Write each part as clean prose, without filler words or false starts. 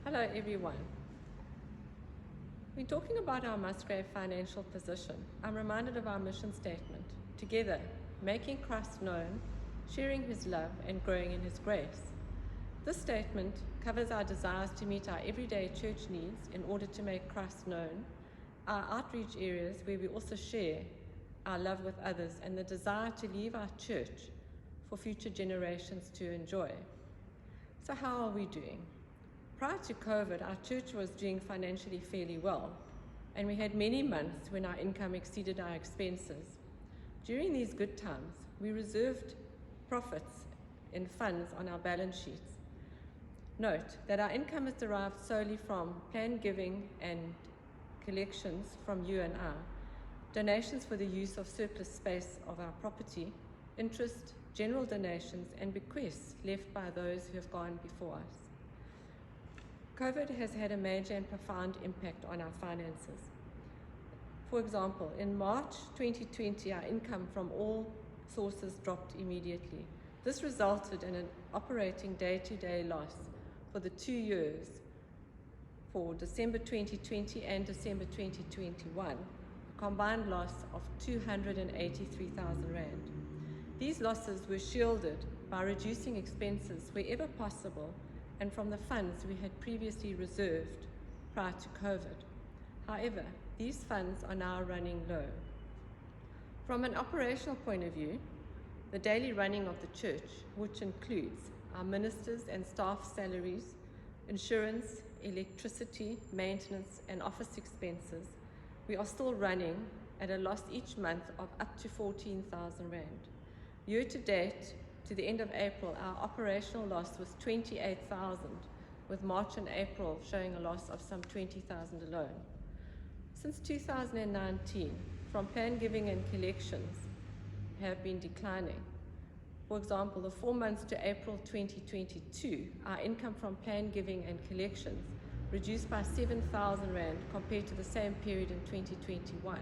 Hello everyone. When talking about our Musgrave financial position, I'm reminded of our mission statement, together, making Christ known, sharing His love and growing in His grace. This statement covers our desires to meet our everyday church needs in order to make Christ known, our outreach areas where we also share our love with others, and the desire to leave our church for future generations to enjoy. So how are we doing? Prior to COVID, our church was doing financially fairly well, and we had many months when our income exceeded our expenses. During these good times, we reserved profits in funds on our balance sheets. Note that our income is derived solely from planned giving and collections from you and I, donations for the use of surplus space of our property, interest, general donations, and bequests left by those who have gone before us. COVID has had a major and profound impact on our finances. For example, in March 2020, our income from all sources dropped immediately. This resulted in an operating day-to-day loss for the 2 years, for December 2020 and December 2021, a combined loss of 283,000 Rand. These losses were shielded by reducing expenses wherever possible and from the funds we had previously reserved prior to COVID. However, these funds are now running low. From an operational point of view, the daily running of the church, which includes our ministers and staff salaries, insurance, electricity, maintenance, and office expenses, we are still running at a loss each month of up to 14,000 Rand. Year to date, to the end of April, our operational loss was 28,000, with March and April showing a loss of some 20,000 alone. Since 2019, from planned giving and collections have been declining. For example, the 4 months to April 2022, our income from planned giving and collections reduced by 7,000 Rand compared to the same period in 2021,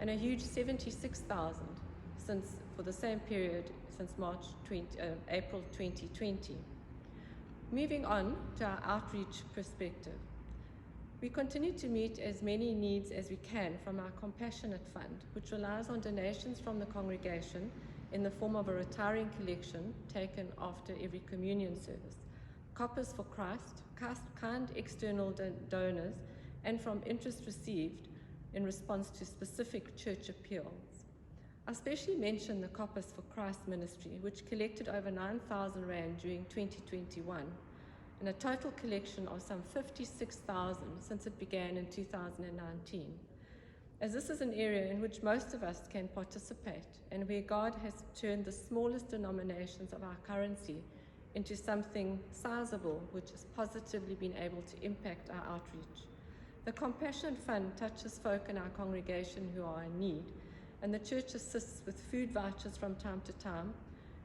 and a huge 76,000 for the same period since April 2020. Moving on to our outreach perspective. We continue to meet as many needs as we can from our Compassionate Fund, which relies on donations from the congregation in the form of a retiring collection taken after every communion service, coppers for Christ, kind external donors, and from interest received in response to specific church appeals. I especially mention the Coppers for Christ ministry, which collected over 9,000 Rand during 2021, and a total collection of some 56,000 since it began in 2019. As this is an area in which most of us can participate, and where God has turned the smallest denominations of our currency into something sizable, which has positively been able to impact our outreach. The Compassion Fund touches folk in our congregation who are in need, and the church assists with food vouchers from time to time,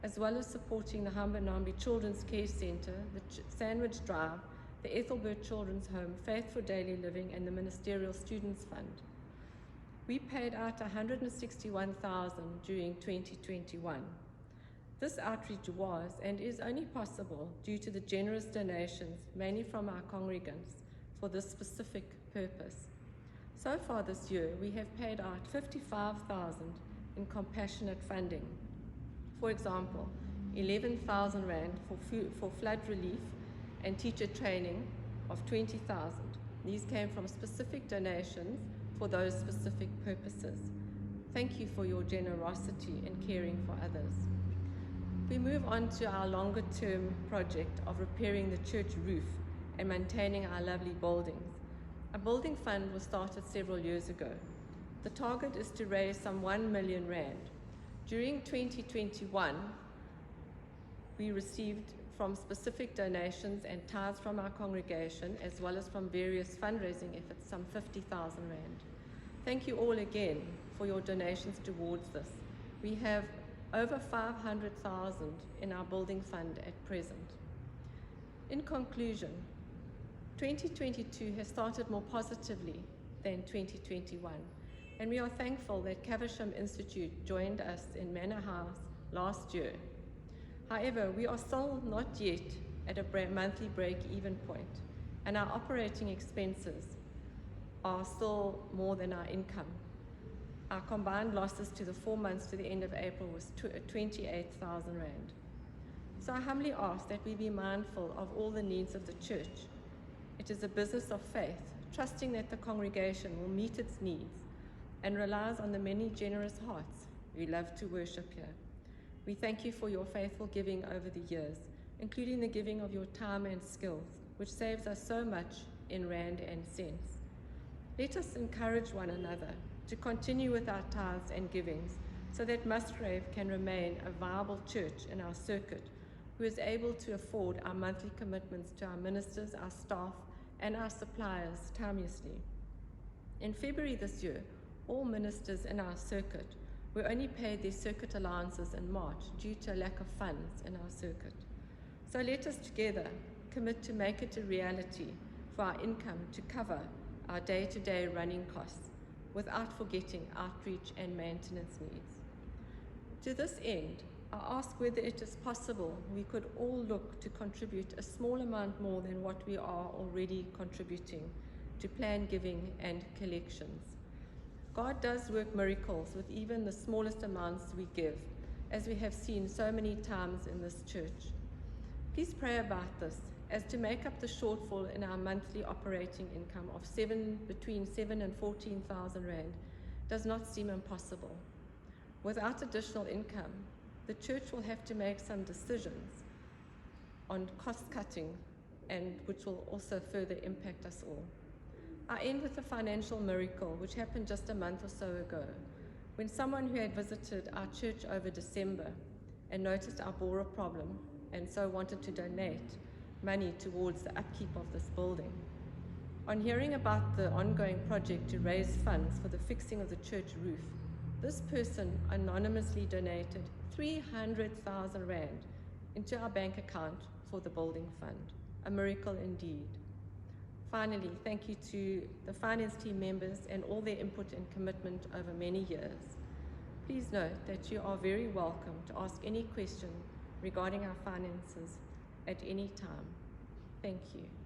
as well as supporting the Hambanambi Children's Care Centre, the Sandwich Drive, the Ethelbert Children's Home, Faith for Daily Living, and the Ministerial Students Fund. We paid out 161,000 during 2021. This outreach was and is only possible due to the generous donations, mainly from our congregants, for this specific purpose. So far this year, we have paid out 55,000 in compassionate funding. For example, 11,000 Rand for flood relief and teacher training of 20,000. These came from specific donations for those specific purposes. Thank you for your generosity in caring for others. We move on to our longer term project of repairing the church roof and maintaining our lovely buildings. A building fund was started several years ago. The target is to raise some 1 million Rand. During 2021, we received from specific donations and tithes from our congregation, as well as from various fundraising efforts, some 50,000 Rand. Thank you all again for your donations towards this. We have over 500,000 in our building fund at present. In conclusion, 2022 has started more positively than 2021, and we are thankful that Caversham Institute joined us in Manor House last year. However, we are still not yet at a monthly break-even point, and our operating expenses are still more than our income. Our combined losses to the 4 months to the end of April was 28,000 Rand. So I humbly ask that we be mindful of all the needs of the church. It is a business of faith, trusting that the congregation will meet its needs and relies on the many generous hearts who love to worship here. We thank you for your faithful giving over the years, including the giving of your time and skills, which saves us so much in rand and cents. Let us encourage one another to continue with our tithes and givings so that Musgrave can remain a viable church in our circuit who is able to afford our monthly commitments to our ministers, our staff, and our suppliers timelessly. In February this year, all ministers in our circuit were only paid their circuit allowances in March due to a lack of funds in our circuit. So let us together commit to make it a reality for our income to cover our day-to-day running costs without forgetting outreach and maintenance needs. To this end, I ask whether it is possible we could all look to contribute a small amount more than what we are already contributing to planned giving and collections. God does work miracles with even the smallest amounts we give, as we have seen so many times in this church. Please pray about this, as to make up the shortfall in our monthly operating income of between 7 and 14,000 Rand does not seem impossible. Without additional income, the church will have to make some decisions on cost cutting, and which will also further impact us all. I end with a financial miracle which happened just a month or so ago, when someone who had visited our church over December and noticed our borer problem and so wanted to donate money towards the upkeep of this building. On hearing about the ongoing project to raise funds for the fixing of the church roof, this person anonymously donated 300,000 Rand into our bank account for the building fund. A miracle indeed. Finally, thank you to the finance team members and all their input and commitment over many years. Please note that you are very welcome to ask any question regarding our finances at any time. Thank you.